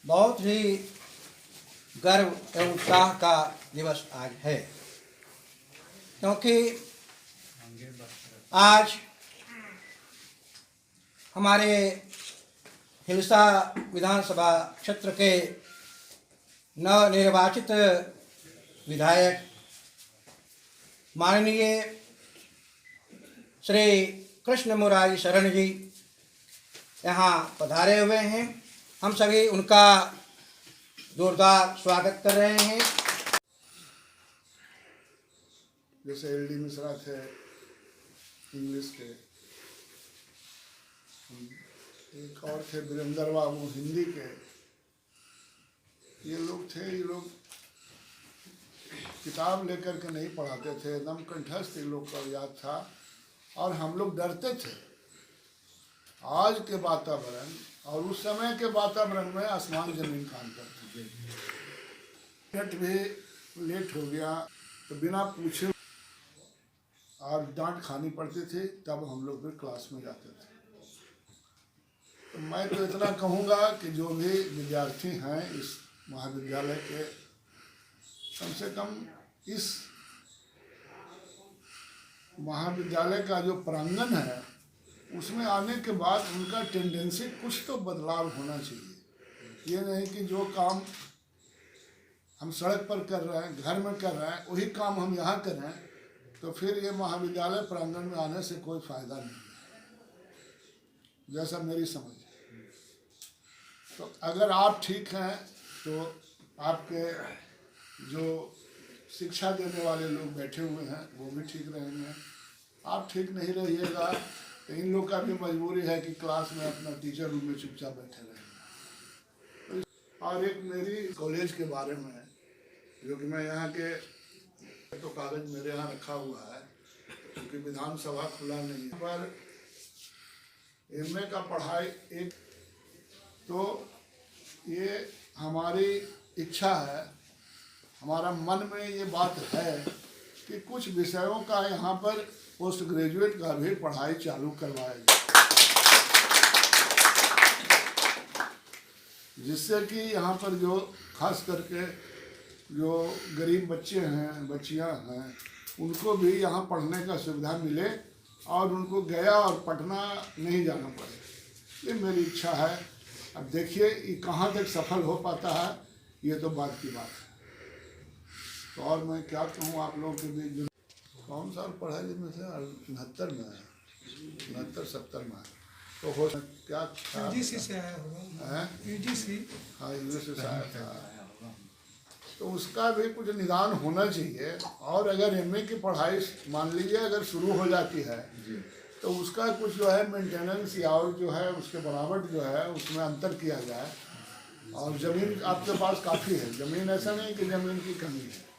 बहुत ही गर्व एवं उत्साह का दिवस आज है, क्योंकि आज हमारे हिलसा विधानसभा क्षेत्र के नवनिर्वाचित विधायक माननीय श्री कृष्ण मुरारी शरण जी यहाँ पधारे हुए हैं। हम सभी उनका जोरदार स्वागत कर रहे हैं। जैसे एल.डी. मिश्रा थे इंग्लिश के, एक और थे वीरेंद्र बाबू हिंदी के, ये लोग किताब लेकर के नहीं पढ़ाते थे, एकदम कंठस्थ इन लोग का याद था और हम लोग डरते थे। आज के वातावरण और उस समय के वातावरण में आसमान जमीन का अंतर था। मिनट भी लेट हो गया तो बिना पूछे और डांट खानी पड़ती थी, तब हम लोग फिर क्लास में जाते थे। तो मैं तो इतना कहूँगा कि जो भी विद्यार्थी हैं इस महाविद्यालय के, कम से कम इस महाविद्यालय का जो प्रांगण है उसमें आने के बाद उनका टेंडेंसी कुछ तो बदलाव होना चाहिए। ये नहीं कि जो काम हम सड़क पर कर रहे हैं, घर में कर रहे हैं, वही काम हम यहाँ करें, तो फिर ये महाविद्यालय प्रांगण में आने से कोई फायदा नहीं है, जैसा मेरी समझ है। तो अगर आप ठीक हैं तो आपके जो शिक्षा देने वाले लोग बैठे हुए हैं वो भी ठीक रहेंगे। आप ठीक नहीं रहिएगा तो इन लोग का भी मजबूरी है कि क्लास में अपना टीचर रूम में चुपचाप बैठे रहेंगे। और एक मेरी कॉलेज के बारे में, जो कि मैं यहाँ के तो कागज मेरे यहाँ रखा हुआ है, क्योंकि विधानसभा खुला नहीं है, पर एमए का पढ़ाई एक, तो ये हमारी इच्छा है, हमारा मन में ये बात है कि कुछ विषयों का यहाँ पर पोस्ट ग्रेजुएट का भी पढ़ाई चालू करवाया जाए, जिससे कि यहाँ पर जो खास करके जो गरीब बच्चे हैं, बच्चियाँ हैं, उनको भी यहाँ पढ़ने का सुविधा मिले और उनको गया और पटना नहीं जाना पड़े। ये मेरी इच्छा है। अब देखिए ये कहाँ तक सफल हो पाता है, ये तो बात की बात है। तो और मैं क्या कहूँ आप लोगों के बीच, कौन साल पढ़ा जिनमें से 69 में है, 69-70 में है, तो हो क्या यूजीसी से आया होगा, यूजीसी, हाँ यूजीसी से आया था, तो उसका भी कुछ निदान होना चाहिए। और अगर एमए की पढ़ाई मान लीजिए अगर शुरू हो जाती है तो उसका कुछ जो है मेंटेनेंस या और जो है उसके बनावट जो है उसमें अंतर किया जाए। और ज़मीन आपके पास काफ़ी है, ज़मीन ऐसा नहीं कि ज़मीन की कमी है।